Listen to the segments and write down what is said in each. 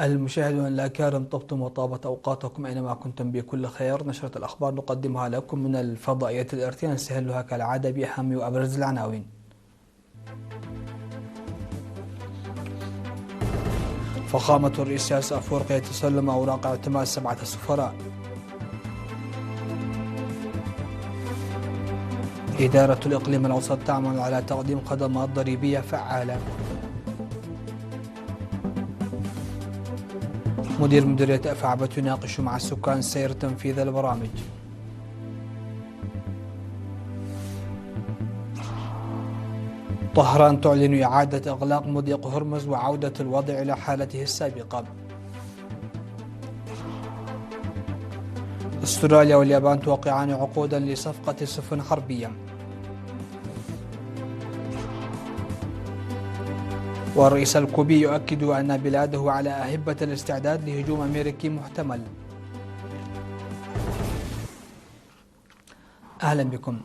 المشاهدون الأكارم، طبتم وطابت أوقاتكم أينما كنتم بكل خير. نشرة الأخبار نقدمها لكم من الفضائية الإرثية، نستهلها كالعادة بأهم وأبرز العناوين. فخامة الرئيس سياس أفورقيا تسلم أوراق اعتماد 7 سفراء. إدارة الإقليم الأوسط تعمل على تقديم خدمات ضريبية فعالة. مدير مديرية أفعبت يناقش مع السكان سير تنفيذ البرامج. طهران تعلن إعادة إغلاق مضيق هرمز وعودة الوضع إلى حالته السابقة. أستراليا واليابان توقعان عقودا لصفقة سفن حربية. والرئيس الكوبي يؤكد أن بلاده على أهبة الاستعداد لهجوم أمريكي محتمل. أهلا بكم.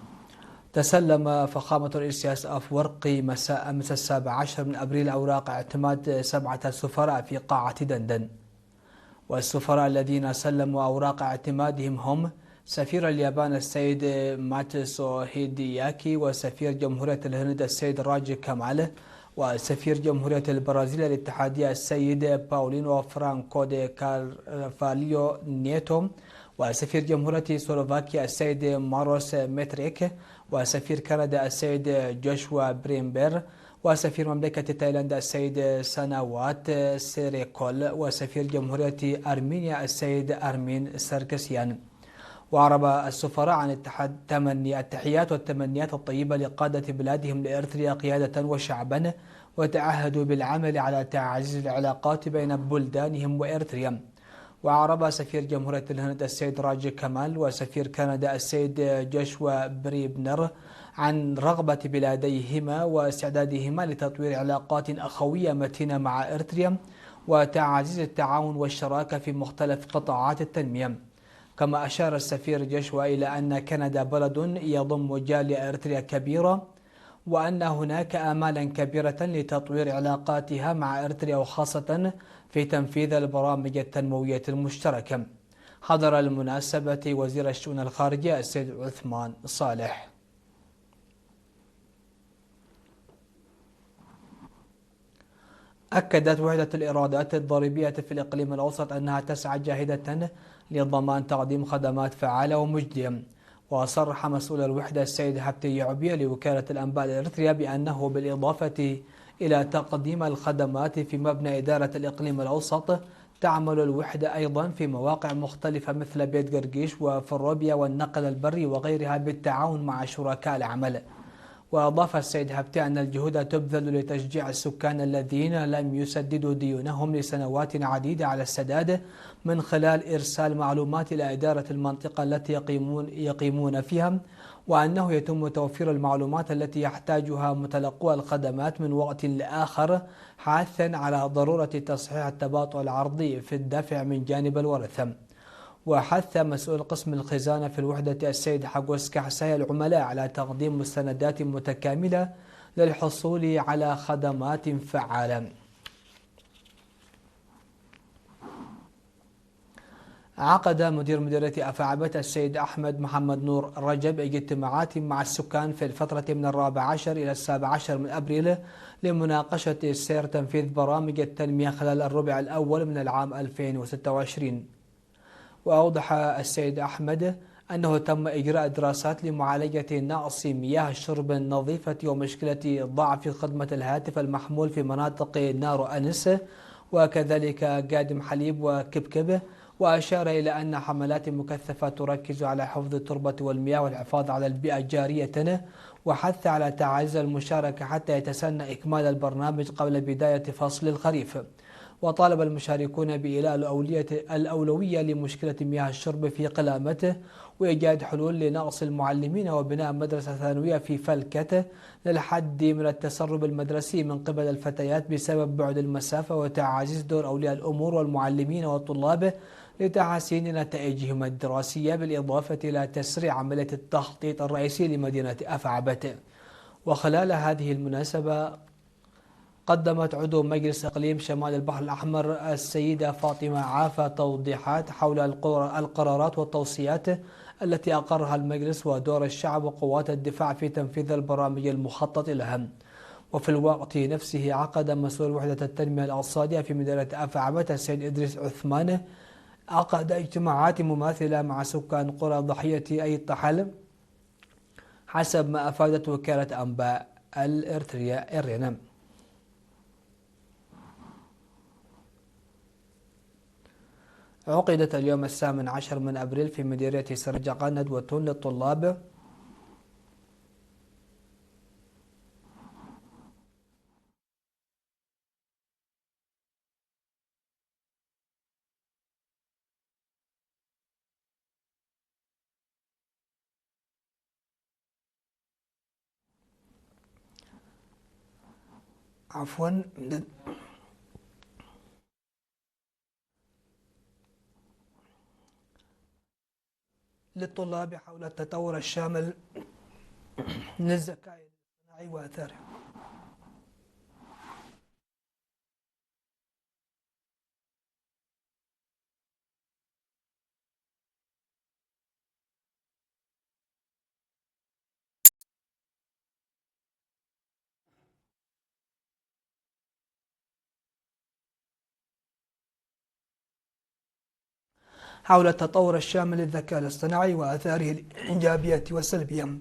تسلم فخامة الرئيس سياس أفورقي مساء أمس 17 من أبريل أوراق اعتماد 7 سفراء في قاعة دندن. والسفراء الذين سلموا أوراق اعتمادهم هم سفير اليابان السيد ماتسو هيدياكي، وسفير جمهورية الهند السيد راجي كامال، وسفير جمهورية البرازيل الاتحادية السيد باولينو فرانكو دي كارفاليو نيتو، وسفير جمهورية سلوفاكيا السيد ماروس متريك، وسفير كندا السيد جوشوا بريمبر، وسفير مملكة تايلاند السيد سنوات سيريكول، وسفير جمهورية أرمينيا السيد أرمين ساركسيان. وأعرب السفراء عن التحيات والتمنيات الطيبة لقادة بلادهم لإريتريا قيادة وشعبا، وتعهدوا بالعمل على تعزيز العلاقات بين بلدانهم وإريتريا. وأعرب سفير جمهورية الهند السيد راجي كمال وسفير كندا السيد جوشوا بريبنر عن رغبة بلاديهما واستعدادهما لتطوير علاقات أخوية متينة مع إريتريا وتعزيز التعاون والشراكة في مختلف قطاعات التنمية. كما أشار السفير جوشوا إلى أن كندا بلد يضم جالية إريتريا كبيرة، وأن هناك آمالا كبيرة لتطوير علاقاتها مع إريتريا، وخاصة في تنفيذ البرامج التنموية المشتركة. حضر المناسبة وزير الشؤون الخارجية السيد عثمان صالح. أكدت وحدة الإيرادات الضريبية في الإقليم الأوسط أنها تسعى جاهدة لضمان تقديم خدمات فعالة ومجدية. وصرح مسؤول الوحدة السيد هابتي يعبي لوكالة الأنباء الإريترية بأنه بالإضافة إلى تقديم الخدمات في مبنى إدارة الإقليم الأوسط، تعمل الوحدة أيضا في مواقع مختلفة مثل بيت قرقيش وفروبيا والنقل البري وغيرها بالتعاون مع شركاء العمل. وأضاف السيد هابتي أن الجهود تبذل لتشجيع السكان الذين لم يسددوا ديونهم لسنوات عديدة على السداد، من خلال إرسال معلومات إلى إدارة المنطقة التي يقيمون فيها، وأنه يتم توفير المعلومات التي يحتاجها متلقو الخدمات من وقت لآخر، حثا على ضرورة تصحيح التباطؤ العرضي في الدفع من جانب الورثة. وحث مسؤول قسم الخزانة في الوحدة السيد حقوس كحساي العملاء على تقديم مستندات متكاملة للحصول على خدمات فعالة. عقد مدير مديرية أفعبت السيد أحمد محمد نور رجب اجتماعات مع السكان في الفترة من 14 إلى 17 من أبريل لمناقشة سير تنفيذ برامج التنمية خلال الربع الأول من العام 2026. وأوضح السيد أحمد أنه تم إجراء دراسات لمعالجة نقص مياه الشرب النظيفة ومشكلة ضعف خدمة الهاتف المحمول في مناطق نارو أنس وكذلك قادم حليب وكبكب. وأشار إلى أن حملات مكثفة تركز على حفظ التربة والمياه والحفاظ على البيئة جارية، وحث على تعزيز المشاركة حتى يتسنى إكمال البرنامج قبل بداية فصل الخريف. وطالب المشاركون بإيلاء الأولوية لمشكلة مياه الشرب في قلامته، وإيجاد حلول لنقص المعلمين، وبناء مدرسة ثانوية في فلكته للحد من التسرب المدرسي من قبل الفتيات بسبب بعد المسافة، وتعزيز دور أولياء الأمور والمعلمين والطلاب لتحسين نتائجهم الدراسية، بالإضافة إلى تسريع عملية التخطيط الرئيسي لمدينة أفعبت. وخلال هذه المناسبة قدمت عضو مجلس إقليم شمال البحر الأحمر السيدة فاطمة عافا توضيحات حول القرارات والتوصيات التي أقرها المجلس ودور الشعب وقوات الدفاع في تنفيذ البرامج المخطط لها. وفي الوقت نفسه عقد مسؤول وحدة التنمية الاقتصادية في مديرية أفعمة السيد إدريس عثمان عقد اجتماعات مماثلة مع سكان قرى ضحية أي الطحل حسب ما أفادت وكالة أنباء الإرتريا إرينا. عقدت اليوم 18 من أبريل في مديرية سرجقة ندوة للطلاب عفوا للطلاب حول التطور الشامل للذكاء الاصطناعي وآثاره. حول التطور الشامل للذكاء الاصطناعي وآثاره الإيجابية والسلبية.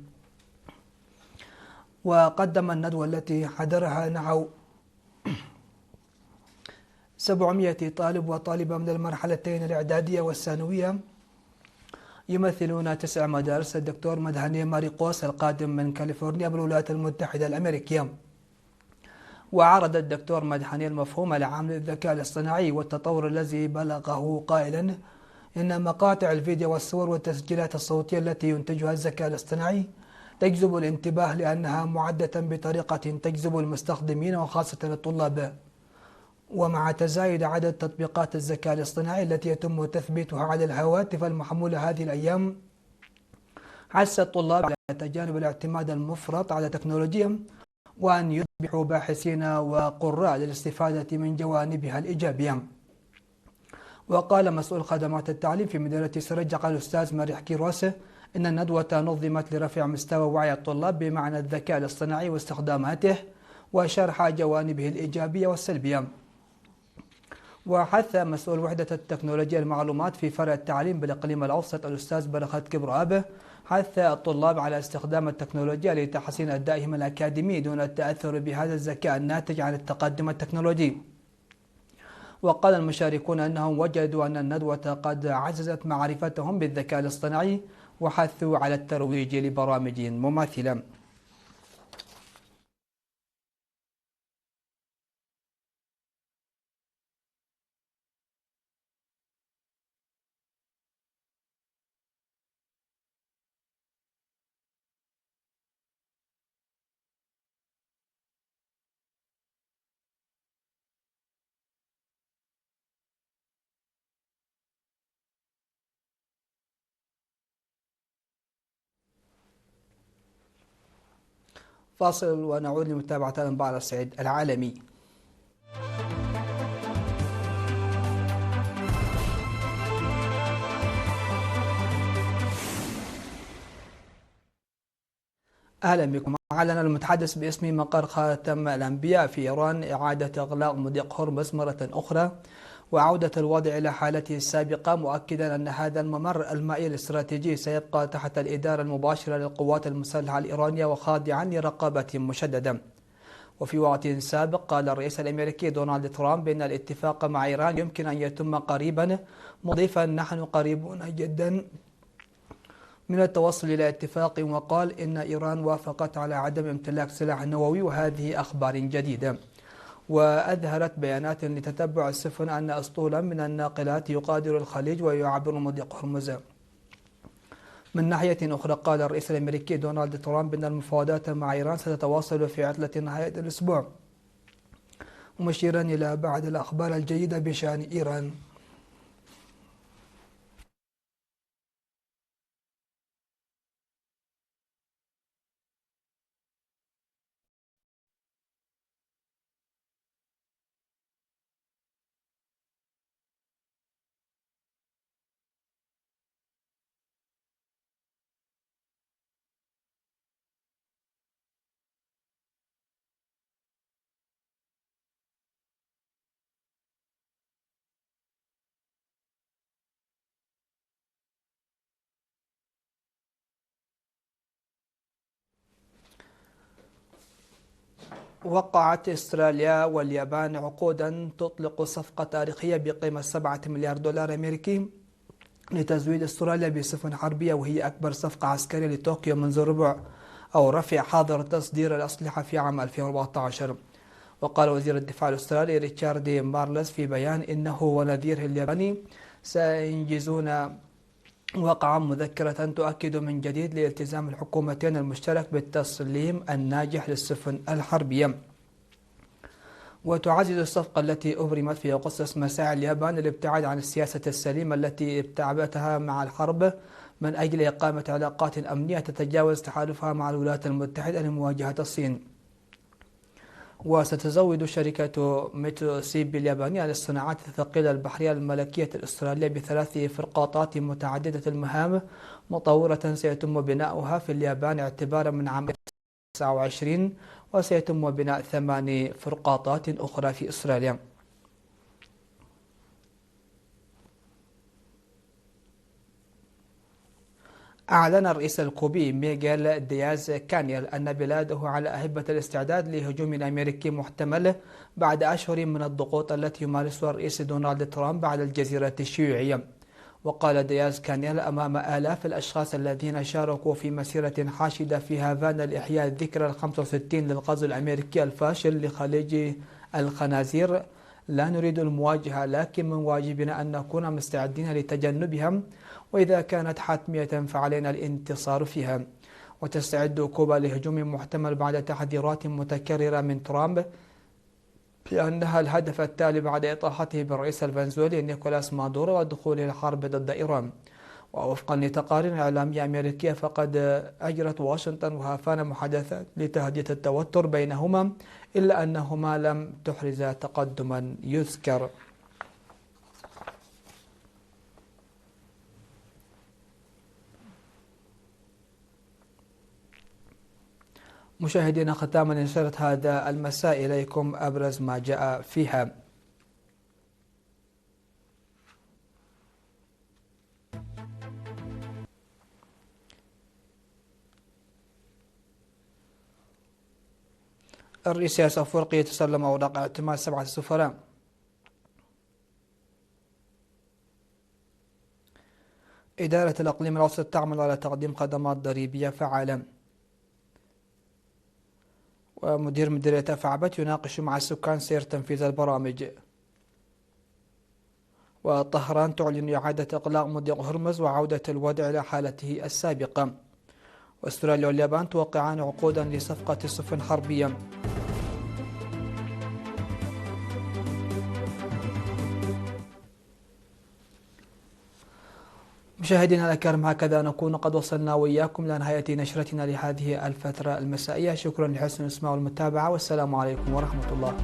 وقدم الندوة التي حضرها نحو 700 طالب وطالبة من المرحلتين الإعدادية والثانوية يمثلون 9 مدارس الدكتور مدهني ماريقوس القادم من كاليفورنيا بالولايات المتحدة الأمريكية. وعرض الدكتور مدحني المفهوم العام للذكاء الاصطناعي والتطور الذي بلغه قائلا إن مقاطع الفيديو والصور والتسجيلات الصوتية التي ينتجها الذكاء الاصطناعي تجذب الانتباه لأنها معدة بطريقة تجذب المستخدمين وخاصة الطلاب. ومع تزايد عدد تطبيقات الذكاء الاصطناعي التي يتم تثبيتها على الهواتف المحمولة هذه الأيام، حث الطلاب على تجنب الاعتماد المفرط على التكنولوجيا وأن يصبحوا باحثين وقراء للاستفادة من جوانبها الإيجابية. وقال مسؤول خدمات التعليم في مديرية سرجقة الأستاذ مريح كيروس إن الندوة نظمت لرفع مستوى وعي الطلاب بمعنى الذكاء الاصطناعي واستخداماته وشرح جوانبه الإيجابية والسلبية. وحث مسؤول وحدة التكنولوجيا المعلومات في فرع التعليم بالإقليم الأوسط الأستاذ برخت كبرابه حث الطلاب على استخدام التكنولوجيا لتحسين أدائهم الأكاديمي دون التأثر بهذا الذكاء الناتج عن التقدم التكنولوجي. وقال المشاركون أنهم وجدوا أن الندوة قد عززت معرفتهم بالذكاء الاصطناعي وحثوا على الترويج لبرامج مماثلة. فاصل ونعود لمتابعة الأنباء على الصعيد العالمي. أهلا بكم. أعلن المتحدث باسم مقر خاتم الأنبياء في إيران إعادة إغلاق مضيق هرمز مرة أخرى وعودة الوضع إلى حالته السابقة، مؤكدا أن هذا الممر المائي الاستراتيجي سيبقى تحت الإدارة المباشرة للقوات المسلحة الإيرانية وخاضعا لرقابة مشددة. وفي وقت سابق قال الرئيس الأمريكي دونالد ترامب بأن الاتفاق مع إيران يمكن أن يتم قريبا، مضيفا نحن قريبون جدا من التوصل إلى اتفاق، وقال إن إيران وافقت على عدم امتلاك سلاح نووي وهذه أخبار جديدة. وأظهرت بيانات لتتبع السفن أن أسطولا من الناقلات يغادر الخليج ويعبر مضيق هرمز. من ناحية أخرى قال الرئيس الأمريكي دونالد ترامب أن المفاوضات مع إيران ستتواصل في عطلة نهاية الأسبوع، مشيرا إلى بعض الأخبار الجيدة بشأن إيران. وقعت استراليا واليابان عقودا تطلق صفقة تاريخية بقيمة 7 مليار دولار أمريكي لتزويد استراليا بسفن حربية، وهي أكبر صفقة عسكرية لطوكيو منذ رفع حظر تصدير الأسلحة في عام 2014. وقال وزير الدفاع الأسترالي ريتشارد مارلس في بيان إنه ونظيره الياباني سينجزون وقع مذكرة تؤكد من جديد لالتزام الحكومتين المشترك بالتسليم الناجح للسفن الحربية. وتعزز الصفقة التي أبرمت في أغسطس مساعي اليابان للابتعاد عن السياسة السليمة التي ابتعبتها مع الحرب من أجل إقامة علاقات أمنية تتجاوز تحالفها مع الولايات المتحدة لمواجهة الصين. وستزود شركة ميتسوبيشي اليابانية للصناعات الثقيلة البحرية الملكية الأسترالية ب3 فرقاطات متعددة المهام مطورة سيتم بناؤها في اليابان اعتبارا من عام 2029، وسيتم بناء 8 فرقاطات أخرى في أستراليا. أعلن الرئيس الكوبي ميغيل دياز كانيل أن بلاده على أهبة الاستعداد لهجوم أمريكي محتمل بعد أشهر من الضغوط التي يمارسها الرئيس دونالد ترامب على الجزيرة الشيوعية. وقال دياز كانيل أمام آلاف الأشخاص الذين شاركوا في مسيرة حاشدة في هافانا لإحياء الذكرى ال65 للغزو الأمريكي الفاشل لخليج الخنازير: لا نريد المواجهة، لكن من واجبنا أن نكون مستعدين لتجنبها، وإذا كانت حتمية فعلينا الانتصار فيها. وتستعد كوبا لهجوم محتمل بعد تحذيرات متكررة من ترامب بأنها الهدف التالي بعد إطاحته بالرئيس الفنزويلي نيكولاس مادورو ودخوله الحرب ضد إيران. ووفقا لتقارير إعلامية أمريكية، فقد أجرت واشنطن وهافانا محادثات لتهدئة التوتر بينهما، إلا أنهما لم تحرزا تقدما يذكر. مشاهدينا، ختاما نشرت هذا المساء إليكم أبرز ما جاء فيها. الرئيس إسياس أفورقي يتسلم أوراق اعتماد 7 سفراء. إدارة الإقليم الأوسط تعمل على تقديم خدمات ضريبية فعالة. ومدير مديرية أفعبت يناقش مع السكان سير تنفيذ البرامج. وطهران تعلن إعادة إغلاق مضيق هرمز وعودة الوضع إلى حالته السابقة. وأستراليا واليابان توقعان عقودا لصفقة سفن حربية. مشاهدينا الكرام، هكذا نكون قد وصلنا وإياكم لنهاية نشرتنا لهذه الفترة المسائية. شكرا لحسن الإسماع والمتابعة، والسلام عليكم ورحمة الله.